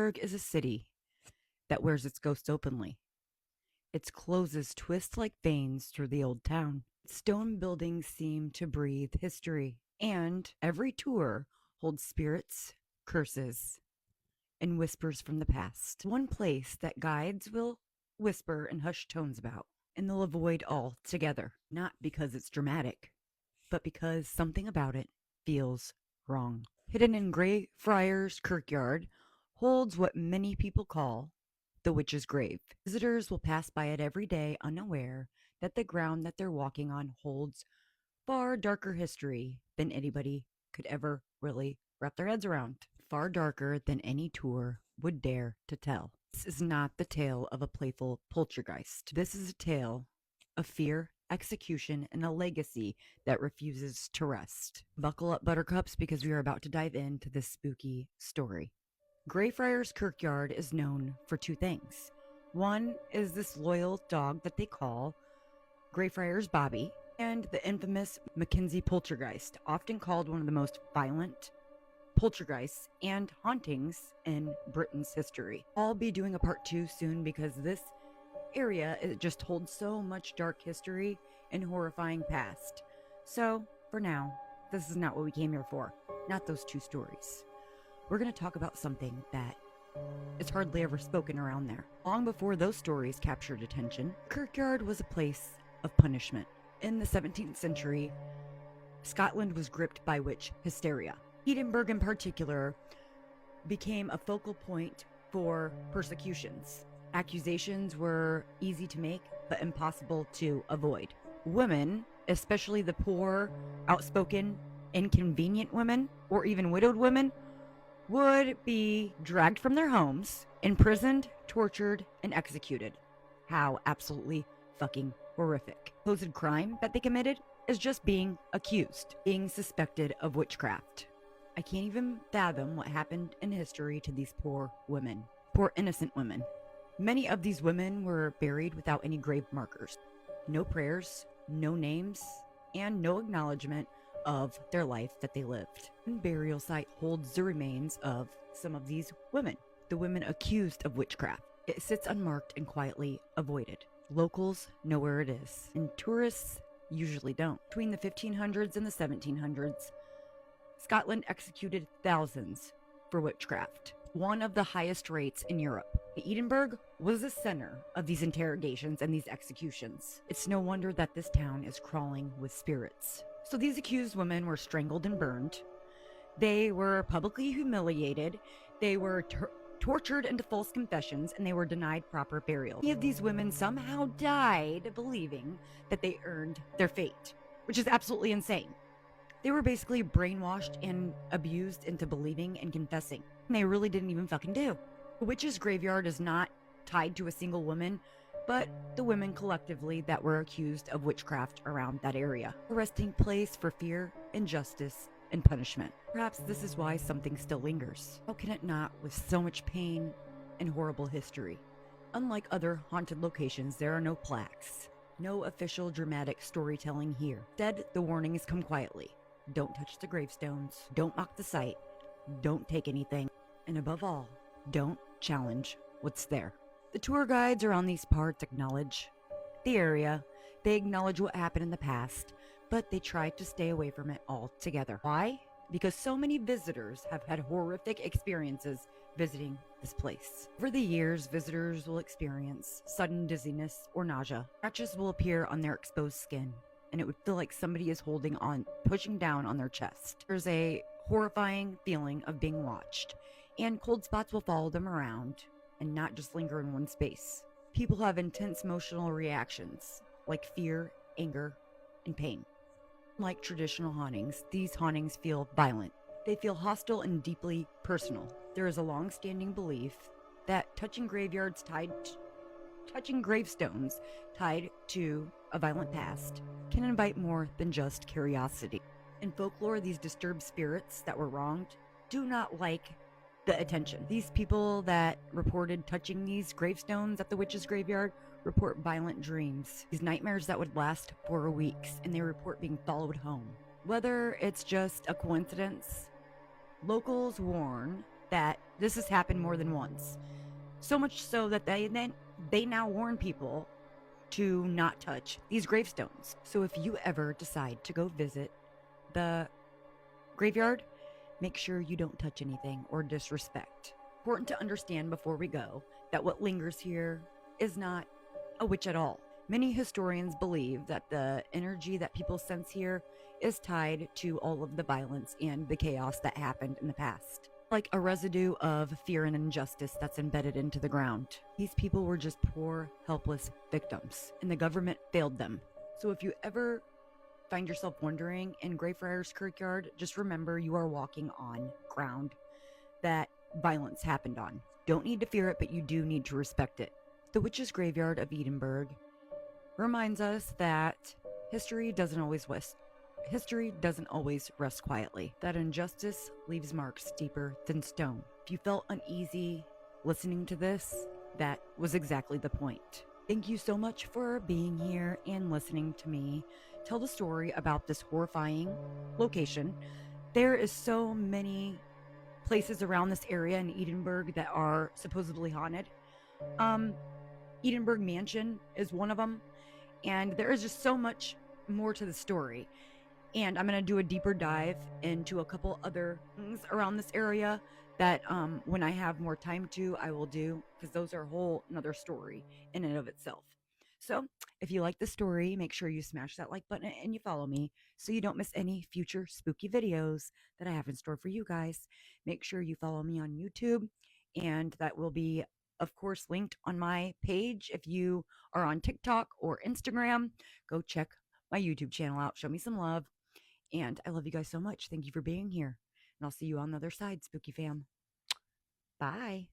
Edinburgh is a city that wears its ghost openly. Its closes twist like veins through the old town. Stone buildings seem to breathe history, and every tour holds spirits, curses, and whispers from the past. One place that guides will whisper in hushed tones about, and they'll avoid altogether, not because it's dramatic, but because something about it feels wrong. Hidden in Greyfriars Kirkyard holds what many people call the witch's grave. Visitors will pass by it every day unaware that the ground that they're walking on holds far darker history than anybody could ever really wrap their heads around. Far darker than any tour would dare to tell. This is not the tale of a playful poltergeist. This is a tale of fear, execution, and a legacy that refuses to rest. Buckle up, buttercups, because we are about to dive into this spooky story. Greyfriars Kirkyard is known for two things. One is this loyal dog that they call Greyfriars Bobby, and the infamous Mackenzie poltergeist, often called one of the most violent poltergeists and hauntings in Britain's history. I'll be doing a part 2 soon because this area, it just holds so much dark history and horrifying past. So, for now, this is not what we came here for. Not those two stories. We're going to talk about something that is hardly ever spoken around there. Long before those stories captured attention, Kirkyard was a place of punishment. In the 17th century, Scotland was gripped by witch hysteria. Edinburgh in particular became a focal point for persecutions. Accusations were easy to make, but impossible to avoid. Women, especially the poor, outspoken, inconvenient women, or even widowed women, would be dragged from their homes, imprisoned, tortured, and executed. How absolutely fucking horrific. Supposed crime that they committed is just being accused, being suspected of witchcraft. I can't even fathom what happened in history to these poor women, poor innocent women. Many of these women were buried without any grave markers, no prayers, no names, and no acknowledgement of their life that they lived. The burial site holds the remains of some of these women, the women accused of witchcraft. It sits unmarked and quietly avoided. Locals know where it is, and tourists usually don't. Between the 1500s and the 1700s, Scotland executed thousands for witchcraft, one of the highest rates in Europe. Edinburgh was the center of these interrogations and these executions. It's no wonder that this town is crawling with spirits. So these accused women were strangled and burned. They were publicly humiliated. They were tortured into false confessions, and they were denied proper burial. Many of these women somehow died believing that they earned their fate, which is absolutely insane. They were basically brainwashed and abused into believing and confessing. And they really didn't even fucking do. The witch's graveyard is not tied to a single woman, but the women collectively that were accused of witchcraft around that area. A resting place for fear, injustice, and punishment. Perhaps this is why something still lingers. How can it not, with so much pain and horrible history? Unlike other haunted locations, there are no plaques, no official dramatic storytelling here. Instead, the warnings come quietly. Don't touch the gravestones, don't mock the site, don't take anything, and above all, don't challenge what's there. The tour guides around these parts acknowledge the area, they acknowledge what happened in the past, but they try to stay away from it altogether. Why? Because so many visitors have had horrific experiences visiting this place. Over the years, visitors will experience sudden dizziness or nausea. Scratches will appear on their exposed skin, and it would feel like somebody is pushing down on their chest. There's a horrifying feeling of being watched, and cold spots will follow them around and not just linger in one space. People have intense emotional reactions like fear, anger, and pain. Like traditional hauntings, these hauntings feel violent. They feel hostile and deeply personal. There is a long-standing belief that touching gravestones tied to a violent past can invite more than just curiosity. In folklore, these disturbed spirits that were wronged do not like the attention. These people that reported touching these gravestones at the witch's graveyard report violent dreams, these nightmares that would last for weeks, and they report being followed home. Whether it's just a coincidence, locals warn that this has happened more than once. So much so that they now warn people to not touch these gravestones. So if you ever decide to go visit the graveyard, make sure you don't touch anything or disrespect. Important to understand before we go that what lingers here is not a witch at all. Many historians believe that the energy that people sense here is tied to all of the violence and the chaos that happened in the past. Like a residue of fear and injustice that's embedded into the ground. These people were just poor, helpless victims, and the government failed them. So if you ever find yourself wandering in Greyfriars Kirkyard, just remember you are walking on ground that violence happened on. Don't need to fear it, but you do need to respect it. The Witches' Graveyard of Edinburgh reminds us that history doesn't always rest quietly. That injustice leaves marks deeper than stone. If you felt uneasy listening to this, that was exactly the point. Thank you so much for being here and listening to me tell the story about this horrifying location. There is so many places around this area in Edinburgh that are supposedly haunted. Edinburgh Mansion is one of them, and there is just so much more to the story. And I'm going to do a deeper dive into a couple other things around this area that when I have more time to, I will do, because those are a whole another story in and of itself. So if you like the story, make sure you smash that like button and you follow me so you don't miss any future spooky videos that I have in store for you guys. Make sure you follow me on YouTube, and that will be, of course, linked on my page. If you are on TikTok or Instagram, go check my YouTube channel out. Show me some love. And I love you guys so much. Thank you for being here. And I'll see you on the other side, Spooky Fam. Bye.